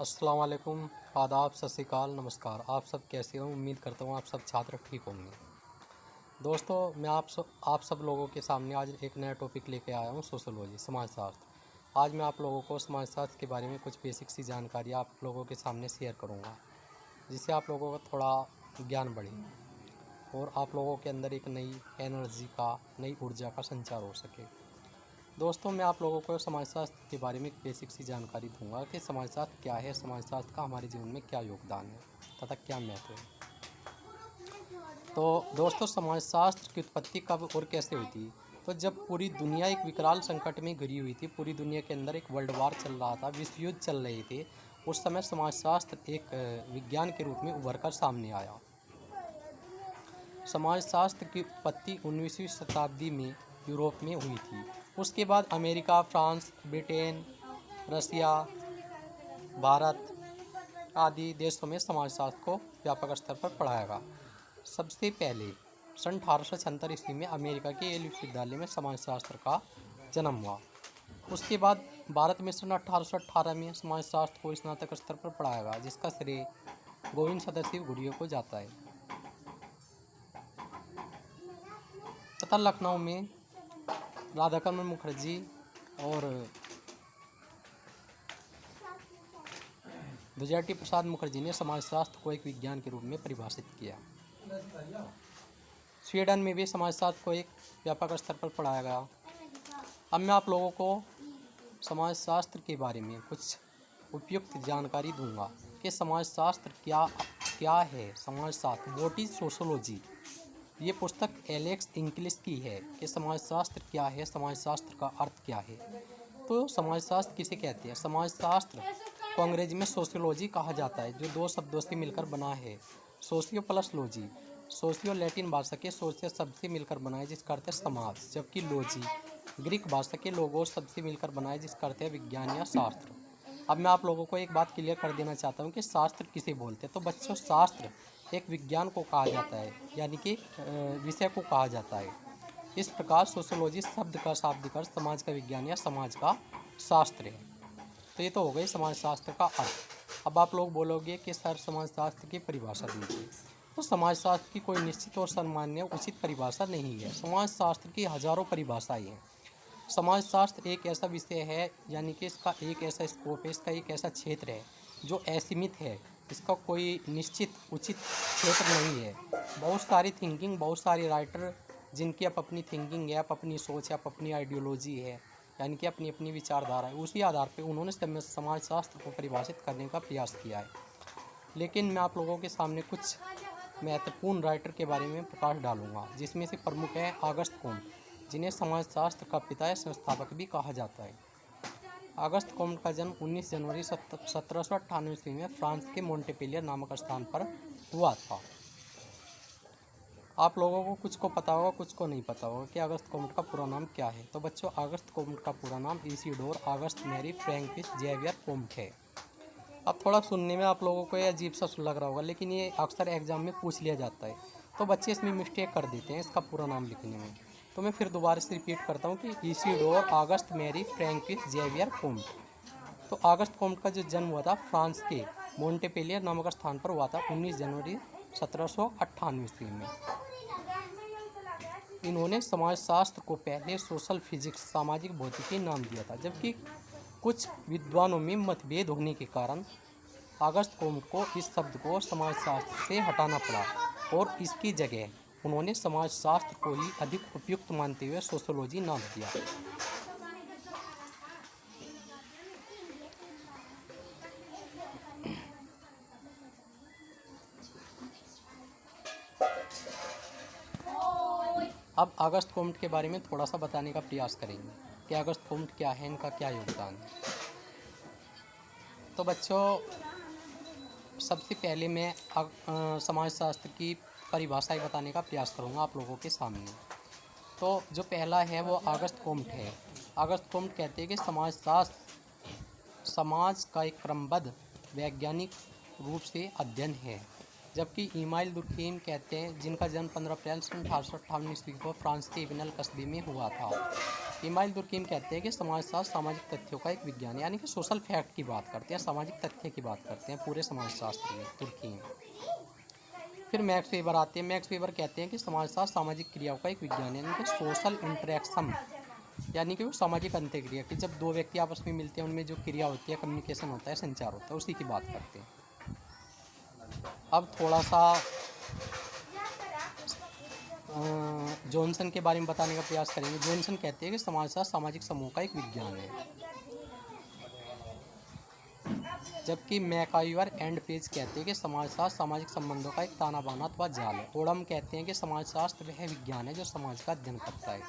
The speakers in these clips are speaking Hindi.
अस्सलाम वालेकुम, आदाब, सत श्री अकाल, नमस्कार। आप सब कैसे हो? उम्मीद करता हूँ आप सब छात्र ठीक होंगे। दोस्तों, मैं आप सब लोगों के सामने आज एक नया टॉपिक लेके आया हूँ, सोशोलॉजी, समाजशास्त्र। आज मैं आप लोगों को समाजशास्त्र के बारे में कुछ बेसिक सी जानकारी आप लोगों के सामने शेयर करूँगा, जिससे आप लोगों का थोड़ा ज्ञान बढ़े और आप लोगों के अंदर एक नई एनर्जी का, नई ऊर्जा का संचार हो सके। दोस्तों, मैं आप लोगों को समाजशास्त्र के बारे में एक बेसिक सी जानकारी दूंगा कि समाजशास्त्र क्या है, समाजशास्त्र का हमारे जीवन में क्या योगदान है तथा क्या महत्व है। तो दोस्तों, समाजशास्त्र की उत्पत्ति कब और कैसे हुई थी? तो जब पूरी दुनिया एक विकराल संकट में घिरी हुई थी, पूरी दुनिया के अंदर एक वर्ल्ड वार चल रहा था, विश्व युद्ध चल रहे थे, उस समय समाजशास्त्र एक विज्ञान के रूप में उभर कर सामने आया। समाजशास्त्र की उत्पत्ति 19वीं शताब्दी में यूरोप में हुई थी। उसके बाद अमेरिका, फ्रांस, ब्रिटेन, रसिया, भारत आदि देशों में समाजशास्त्र को व्यापक स्तर पर पढ़ाया गया। सबसे पहले सन 1876 ईस्वी में अमेरिका के येल विश्वविद्यालय में समाजशास्त्र का जन्म हुआ। उसके बाद भारत में सन 1818 में समाजशास्त्र को स्नातक स्तर पर पढ़ाया गया, जिसका श्रेय गोविंद सदाशिव गुरुओं को जाता है। तथा लखनऊ में राधाकमल मुखर्जी और द्विजयटी प्रसाद मुखर्जी ने समाजशास्त्र को एक विज्ञान के रूप में परिभाषित किया। स्वीडन में भी समाजशास्त्र को एक व्यापक स्तर पर पढ़ाया गया। अब मैं आप लोगों को समाजशास्त्र के बारे में कुछ उपयुक्त जानकारी दूंगा कि समाजशास्त्र क्या है। समाजशास्त्र, व्हाट इज सोशोलॉजी। ये पुस्तक एलेक्स इंग्लिश की है कि समाजशास्त्र क्या है, समाजशास्त्र का अर्थ क्या है। तो समाजशास्त्र किसे कहते हैं? समाजशास्त्र को अंग्रेजी में सोशियोलॉजी कहा जाता है, जो दो शब्दों से मिलकर बना है, socio plus logy. Socio Latin भाषा के सोशियो शब्द से मिलकर बना है, जिसका अर्थ है समाज, जबकि लॉजी ग्रीक भाषा के लोगोस शब्द से मिलकर बना है, जिसका अर्थ है विज्ञान या शास्त्र। अब मैं आप लोगों को एक बात क्लियर कर देना चाहता हूँ कि शास्त्र किसे बोलते हैं। तो बच्चों, शास्त्र एक विज्ञान को कहा जाता है, यानी कि विषय को कहा जाता है। इस प्रकार सोशियोलॉजी शब्द का शाब्दिक अर्थ समाज का विज्ञान या समाज का शास्त्र है। तो ये तो हो गई समाजशास्त्र का अर्थ। अब आप लोग बोलोगे कि सर समाजशास्त्र की परिभाषा दीजिए। तो समाजशास्त्र की कोई निश्चित और सामान्य उचित परिभाषा नहीं है। समाजशास्त्र की हजारों परिभाषाएं हैं। समाजशास्त्र एक ऐसा विषय है, यानी कि इसका एक ऐसा स्कोप है, इसका एक ऐसा क्षेत्र है जो असीमित है। इसका कोई निश्चित उचित क्षेत्र नहीं है। बहुत सारी थिंकिंग, बहुत सारे राइटर जिनकी अपनी थिंकिंग है, अपनी सोच है, अपनी आइडियोलॉजी है, यानी कि अपनी अपनी विचारधारा है, उसी आधार पे उन्होंने समाजशास्त्र को परिभाषित करने का प्रयास किया है। लेकिन मैं आप लोगों के सामने कुछ महत्वपूर्ण राइटर के बारे में प्रकाश डालूंगा, जिसमें से प्रमुख है ऑगस्ट कॉम्ट, जिन्हें समाजशास्त्र का पिता या संस्थापक भी कहा जाता है। ऑगस्ट कॉम्ट का जन्म 19 जनवरी 1798 ईस्वी में फ्रांस के मोंटेपेलियर नामक स्थान पर हुआ था। आप लोगों को कुछ को पता होगा, कुछ को नहीं पता होगा कि ऑगस्ट कॉम्ट का पूरा नाम क्या है। तो बच्चों, ऑगस्ट कॉम्ट का पूरा नाम Isidore Auguste Marie Francois Xavier Comte है। अब थोड़ा सुनने में आप लोगों को ये अजीब सा लग रहा होगा, लेकिन ये अक्सर एग्जाम में पूछ लिया जाता है, तो बच्चे इसमें मिस्टेक कर देते हैं इसका पूरा नाम लिखने में। तो मैं फिर दोबारा से रिपीट करता हूँ कि Isidore Auguste Marie Francois Xavier Comte. तो ऑगस्ट कॉम्ट का जो जन्म हुआ था फ्रांस के मोंटेपेलियर नामक स्थान पर हुआ था 19 जनवरी 1798 ईस्वी में। इन्होंने समाजशास्त्र को पहले सोशल फिजिक्स, सामाजिक भौतिकी नाम दिया था, जबकि कुछ विद्वानों में मतभेद होने के कारण ऑगस्ट कॉम्ट को इस शब्द को समाजशास्त्र से हटाना पड़ा और इसकी जगह उन्होंने समाजशास्त्र को ही अधिक उपयुक्त मानते हुए सोशियोलॉजी नाम दिया। अब ऑगस्ट कॉम्ट के बारे में थोड़ा सा बताने का प्रयास करेंगे कि ऑगस्ट कॉम्ट क्या है, इनका क्या योगदान है। तो बच्चों, सबसे पहले मैं समाजशास्त्र की परिभाषाएं बताने का प्रयास करूंगा आप लोगों के सामने। तो जो पहला है वो ऑगस्ट कॉम्ट है। ऑगस्ट कॉम्ट कहते हैं कि समाजशास्त्र समाज का एक क्रमबद्ध वैज्ञानिक रूप से अध्ययन है, जबकि इमाइल दुर्खीम कहते हैं, जिनका जन्म 15 अप्रैल 1858 ईस्वी को फ्रांस के इब्न अल कस्बे में हुआ था, इमाइल दुर्कीम कहते हैं कि समाजशास्त्र सामाजिक तथ्यों का एक विज्ञान है, यानी कि सोशल फैक्ट की बात करते हैं, सामाजिक तथ्य की बात करते हैं पूरे समाजशास्त्र में दुर्कीम। फिर मैक्स वेबर आते हैं। मैक्स वेबर कहते हैं कि समाजशास्त्र सामाजिक क्रियाओं का एक विज्ञान है, यानी कि सोशल इंटरेक्शन, यानी कि वो सामाजिक अंत्यक्रिया कि जब दो व्यक्ति आपस में मिलते हैं उनमें जो क्रिया होती है, कम्युनिकेशन होता है, संचार होता है, उसी की बात करते हैं। अब थोड़ा सा जॉनसन के बारे में बताने का प्रयास करेंगे। जॉनसन कहते हैं कि समाजशास्त्र सामाजिक समूह का एक विज्ञान है, जबकि मैकाइवर एंड पेज कहते हैं कि समाजशास्त्र सामाजिक संबंधों का एक ताना बाना अथवा जाल है। ओडम कहते हैं कि समाजशास्त्र वह विज्ञान है जो समाज का अध्ययन करता है।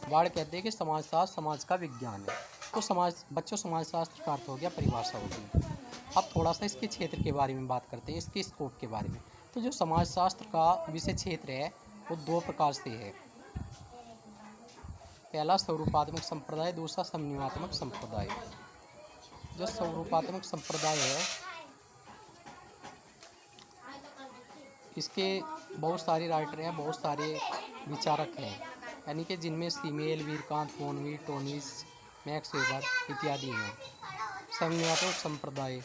बाड़ कहते हैं कि समाजशास्त्र समाज का विज्ञान है। तो समाजशास्त्र का अर्थ हो गया, परिभाषा होगी। अब थोड़ा सा इसके क्षेत्र के बारे में बात करते हैं, इसके स्कोप के बारे में। तो जो समाजशास्त्र का विषय क्षेत्र है वो दो प्रकार से है। पहला स्वरूपात्मक संप्रदाय, दूसरा समन्वयात्मक संप्रदाय। जो स्वरूपात्मक संप्रदाय है इसके बहुत सारे राइटर हैं, बहुत सारे विचारक हैं, यानी कि जिनमें सीमेल, वीरकांत, फोनवी, टोनिस, मैक्स वेबर इत्यादि हैं। समन्वयात्मक संप्रदाय